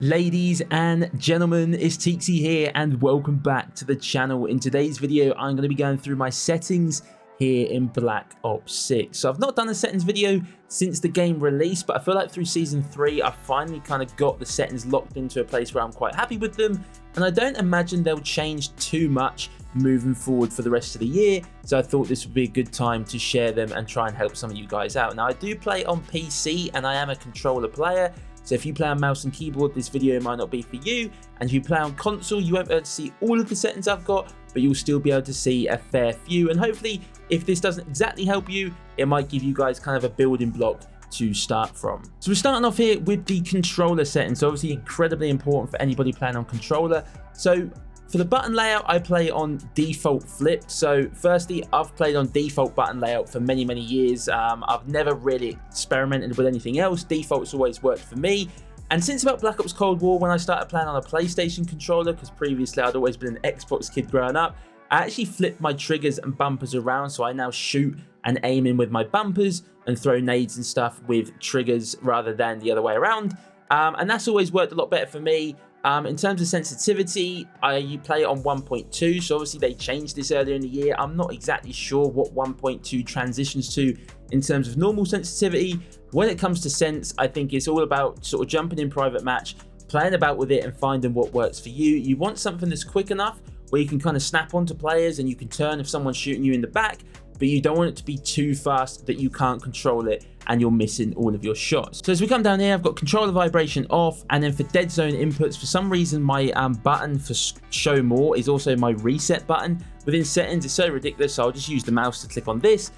Ladies and gentlemen, it's Teaksy here and welcome back to the channel. In today's video, I'm going to be going through my settings here in Black Ops 6. So I've not done a settings video since the game release, but I feel like through Season 3, I finally kind of got the settings locked into a place where I'm quite happy with them. And I don't imagine they'll change too much moving forward for the rest of the year. So I thought this would be a good time to share them and try and help some of you guys out. Now, I do play on PC and I am a controller player. So if you play on mouse and keyboard, this video might not be for you. And if you play on console, you won't be able to see all of the settings I've got, but you'll still be able to see a fair few. And hopefully, if this doesn't exactly help you, it might give you guys kind of a building block to start from. So we're starting off here with the controller settings. So obviously incredibly important for anybody playing on controller. So for the button layout, I play on default flipped. So firstly, I've played on default button layout for many years. I've never really experimented with anything else. Default's always worked for me. And since about Black Ops Cold War, when I started playing on a PlayStation controller, because previously I'd always been an Xbox kid growing up, I actually flipped my triggers and bumpers around. So I now shoot and aim in with my bumpers and throw nades and stuff with triggers rather than the other way around. And that's always worked a lot better for me. In terms of sensitivity, you play it on 1.2, so obviously they changed this earlier in the year. I'm not exactly sure what 1.2 transitions to in terms of normal sensitivity. When it comes to sense, I think it's all about sort of jumping in private match, playing about with it and finding what works for you. You want something that's quick enough where you can kind of snap onto players and you can turn if someone's shooting you in the back, but you don't want it to be too fast that you can't control it and you're missing all of your shots. So as we come down here, I've got controller vibration off, and then for dead zone inputs, for some reason my button for show more is also my reset button. Within settings, it's so ridiculous, so I'll just use the mouse to click on this.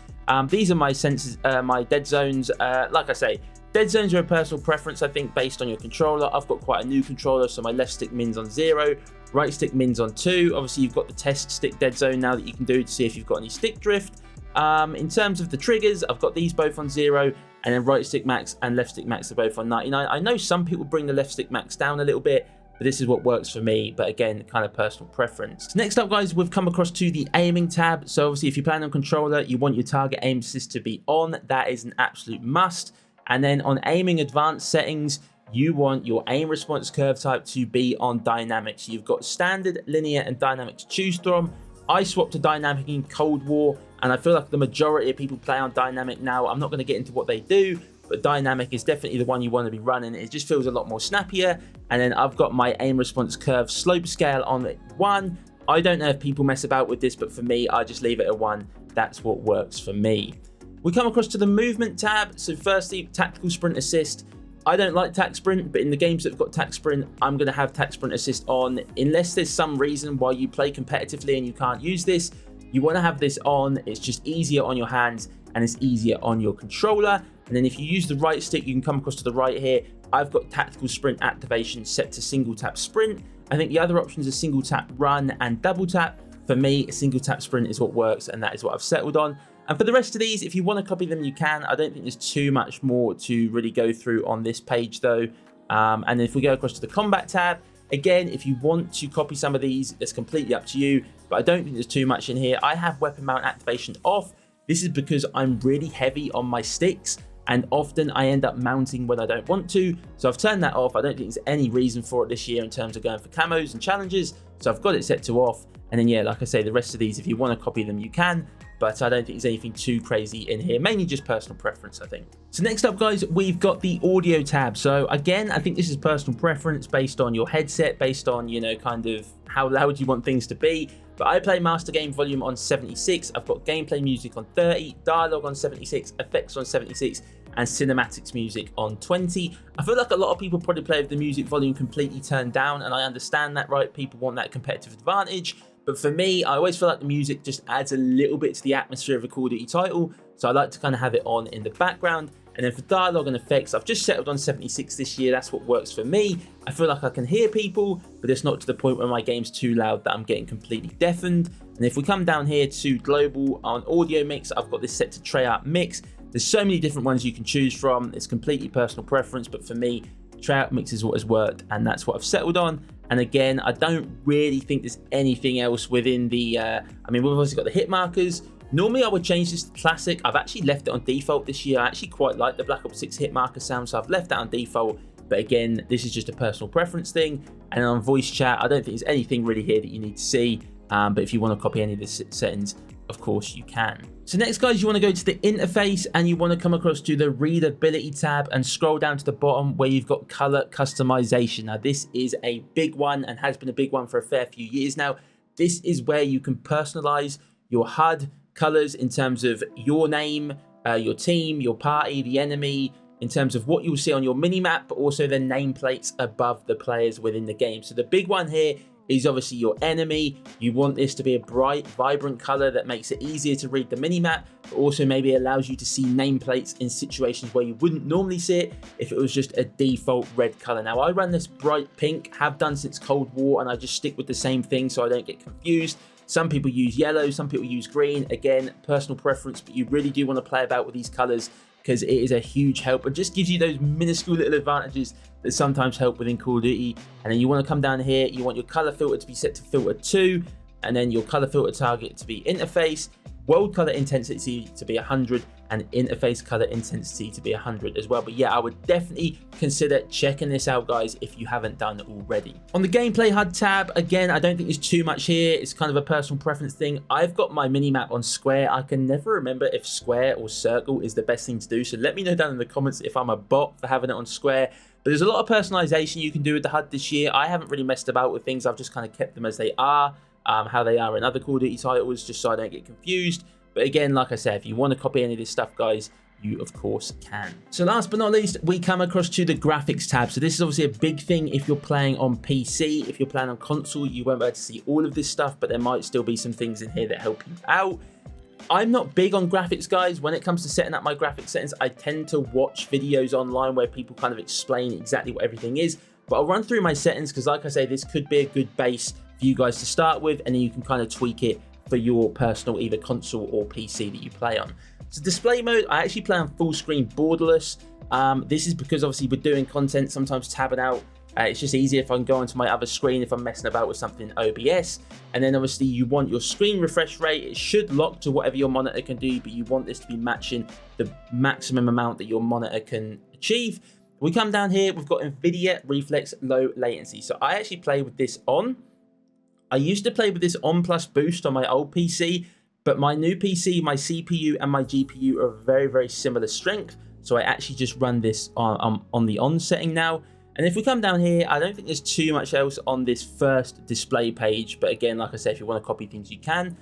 These are my senses, my dead zones. Like I say, dead zones are a personal preference, I think, based on your controller. I've got quite a new controller, so my left stick mins on 0, right stick mins on 2. Obviously, you've got the test stick dead zone now that you can do to see if you've got any stick drift. In terms of the triggers, I've got these both on 0, and then right stick max and left stick max are both on 99. I know some people bring the left stick max down a little bit, but this is what works for me. But again, kind of personal preference. So next up, guys, we've come across to the aiming tab. So obviously, if you're playing on controller, you want your target aim assist to be on. That is an absolute must. And then on aiming advanced settings, you want your aim response curve type to be on dynamic. So you've got standard, linear, and dynamic to choose from. I swapped to dynamic in Cold War, and I feel like the majority of people play on dynamic now. I'm not going to get into what they do, but dynamic is definitely the one you want to be running. It just feels a lot more snappier. And then I've got my aim response curve slope scale on 1. I don't know if people mess about with this, but for me, I just leave it at 1. That's what works for me. We come across to the movement tab. So firstly, tactical sprint assist. I don't like tac sprint, but in the games that have got tac sprint, I'm going to have tac sprint assist on. Unless there's some reason why you play competitively and you can't use this, you want to have this on. It's just easier on your hands and it's easier on your controller. And then if you use the right stick, you can come across to the right here. I've got tactical sprint activation set to single tap sprint. I think the other options are single tap run and double tap. For me, single tap sprint is what works, and that is what I've settled on. And for the rest of these, if you want to copy them, you can. I don't think there's too much more to really go through on this page though. And then if we go across to the combat tab, again, if you want to copy some of these, it's completely up to you, but I don't think there's too much in here. I have weapon mount activation off. This is because I'm really heavy on my sticks, and often I end up mounting when I don't want to. So I've turned that off. I don't think there's any reason for it this year in terms of going for camos and challenges. So I've got it set to off. And then, yeah, like I say, the rest of these, if you want to copy them, you can. But I don't think there's anything too crazy in here, mainly just personal preference, I think. So next up, guys, we've got the audio tab. So again, I think this is personal preference based on your headset, based on, you know, kind of how loud you want things to be. But I play master game volume on 76. I've got gameplay music on 30, dialogue on 76, effects on 76, and cinematics music on 20. I feel like a lot of people probably play with the music volume completely turned down, and I understand that, right? People want that competitive advantage. But for me, I always feel like the music just adds a little bit to the atmosphere of a Call of Duty title. So I like to kind of have it on in the background. And then for dialogue and effects, I've just settled on 76 this year. That's what works for me. I feel like I can hear people, but it's not to the point where my game's too loud that I'm getting completely deafened. And if we come down here to global on audio mix, I've got this set to Treyarch mix. There's so many different ones you can choose from. It's completely personal preference, but for me, Treyarch mix is what has worked, and that's what I've settled on. And again, I don't really think there's anything else within the, I mean, we've obviously got the hit markers. Normally I would change this to classic. I've actually left it on default this year. I actually quite like the Black Ops 6 hit marker sound, so I've left that on default. But again, this is just a personal preference thing. And on voice chat, I don't think there's anything really here that you need to see. But if you want to copy any of the settings, of course you can. So next, guys, you want to go to the interface and you want to come across to the readability tab and scroll down to the bottom where you've got color customization. Now, this is a big one and has been a big one for a fair few years now. This is where you can personalize your HUD colors in terms of your name, your team, your party, the enemy, in terms of what you'll see on your mini-map, but also the nameplates above the players within the game. So the big one here is obviously your enemy. You want this to be a bright, vibrant color that makes it easier to read the mini-map, but also maybe allows you to see nameplates in situations where you wouldn't normally see it if it was just a default red color. Now, I run this bright pink, have done since Cold War, and I just stick with the same thing so I don't get confused. Some people use yellow, some people use green. Again, personal preference, but you really do want to play about with these colors because it is a huge help and just gives you those minuscule little advantages that sometimes help within Call of Duty. And then you want to come down here, you want your color filter to be set to filter 2, and then your color filter target to be interface, world color intensity to be 100, and interface color intensity to be 100 as well. But yeah, I would definitely consider checking this out, guys, if you haven't done already. On the gameplay HUD tab, again, I don't think there's too much here. It's kind of a personal preference thing. I've got my mini-map on square. I can never remember if square or circle is the best thing to do. So let me know down in the comments if I'm a bot for having it on square. But there's a lot of personalization you can do with the HUD this year. I haven't really messed about with things. I've just kind of kept them as they are, how they are in other Call of Duty titles, just so I don't get confused. But again, like I said, if you want to copy any of this stuff, guys, you of course can. So last but not least, we come across to the graphics tab. So this is obviously a big thing if you're playing on PC. If you're playing on console, you won't be able to see all of this stuff, but there might still be some things in here that help you out. I'm not big on graphics, guys. When it comes to setting up my graphics settings, I tend to watch videos online where people kind of explain exactly what everything is. But I'll run through my settings because, like I say, this could be a good base for you guys to start with, and then you can kind of tweak it for your personal either console or PC that you play on. So display mode, I actually play on full screen borderless. This is because obviously we're doing content, sometimes tabbing out. It's just easier if I can go onto my other screen if I'm messing about with something in OBS. And then obviously you want your screen refresh rate. It should lock to whatever your monitor can do, but you want this to be matching the maximum amount that your monitor can achieve. We come down here, we've got NVIDIA Reflex Low Latency. So I actually play with this on. I used to play with this on plus boost on my old PC, but my new PC, my CPU and my GPU are very, very similar strength. So I actually just run this on the on setting now. And if we come down here, I don't think there's too much else on this first display page. But again, like I said, if you want to copy things, you can.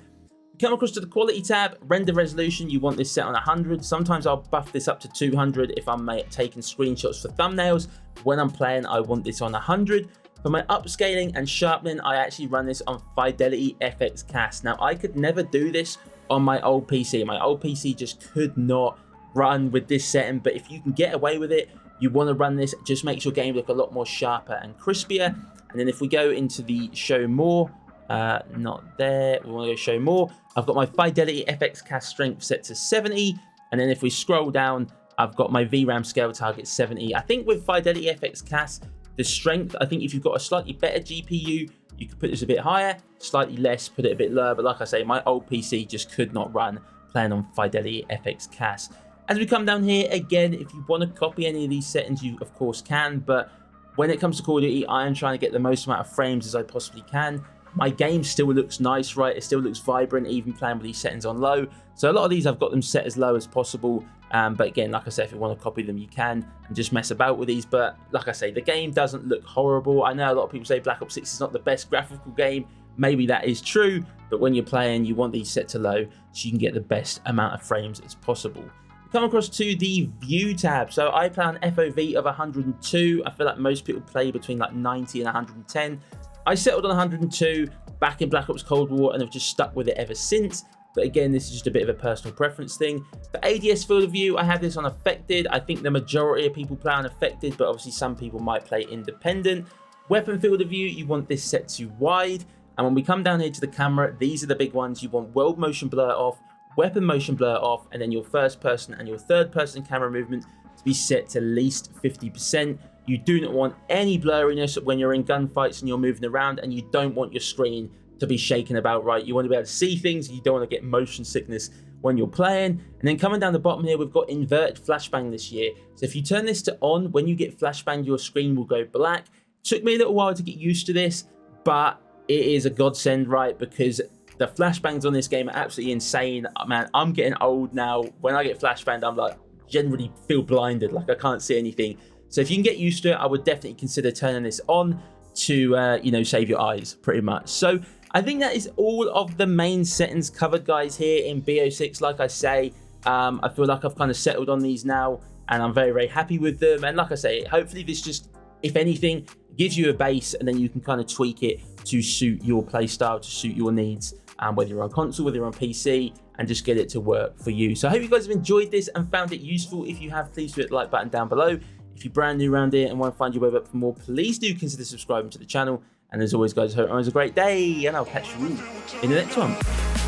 We come across to the quality tab, render resolution, you want this set on 100. Sometimes I'll buff this up to 200 if I'm taking screenshots for thumbnails. When I'm playing, I want this on 100. For my upscaling and sharpening, I actually run this on Fidelity FX Cast. Now, I could never do this on my old PC. My old PC just could not run with this setting, but if you can get away with it, you want to run this. It just makes your game look a lot more sharper and crispier. And then if we go into the show more, not there, we want to go show more. I've got my Fidelity FX Cast strength set to 70. And then if we scroll down, I've got my VRAM scale target 70. I think with Fidelity FX Cast, the strength, I think if you've got a slightly better GPU, you could put this a bit higher, slightly less, put it a bit lower. But like I say, my old PC just could not run playing on Fidelity FX Cast. As we come down here, again, if you want to copy any of these settings, you of course can. But when it comes to Call of Duty, I am trying to get the most amount of frames as I possibly can. My game still looks nice, right? It still looks vibrant, even playing with these settings on low. So a lot of these, I've got them set as low as possible. But again, like I said, if you want to copy them, you can, and just mess about with these. But like I say, the game doesn't look horrible. I know a lot of people say Black Ops 6 is not the best graphical game. Maybe that is true, but when you're playing, you want these set to low so you can get the best amount of frames as possible. Come across to the view tab. So I play an FOV of 102. I feel like most people play between like 90 and 110. I settled on 102 back in Black Ops Cold War and have just stuck with it ever since. But again, this is just a bit of a personal preference thing. For ADS field of view, I have this on affected. I think the majority of people play on affected, but obviously some people might play independent. Weapon field of view, you want this set to wide. And when we come down here to the camera, these are the big ones. You want world motion blur off, weapon motion blur off, and then your first person and your third person camera movement to be set to at least 50%. You do not want any blurriness when you're in gunfights and you're moving around, and you don't want your screen to be shaken about, right? You want to be able to see things, and you don't want to get motion sickness when you're playing. And then coming down the bottom here, we've got inverted flashbang this year. So if you turn this to on, when you get flashbang, your screen will go black. Took me a little while to get used to this, but it is a godsend, right? Because the flashbangs on this game are absolutely insane. Man, I'm getting old now. When I get flashbanged, I'm like, generally feel blinded, like I can't see anything. So if you can get used to it, I would definitely consider turning this on to, you know, save your eyes pretty much. So I think that is all of the main settings covered, guys, here in BO6. Like I say, I feel like I've kind of settled on these now, and I'm very, very happy with them. And like I say, hopefully this just, if anything, gives you a base, and then you can kind of tweak it to suit your play style, to suit your needs, whether you're on console, whether you're on PC, and just get it to work for you. So I hope you guys have enjoyed this and found it useful. If you have, please hit the like button down below. If you're brand new around here and want to find your way up for more, please do consider subscribing to the channel. And as always, guys, I hope everyone's a great day, and I'll catch you in the next one.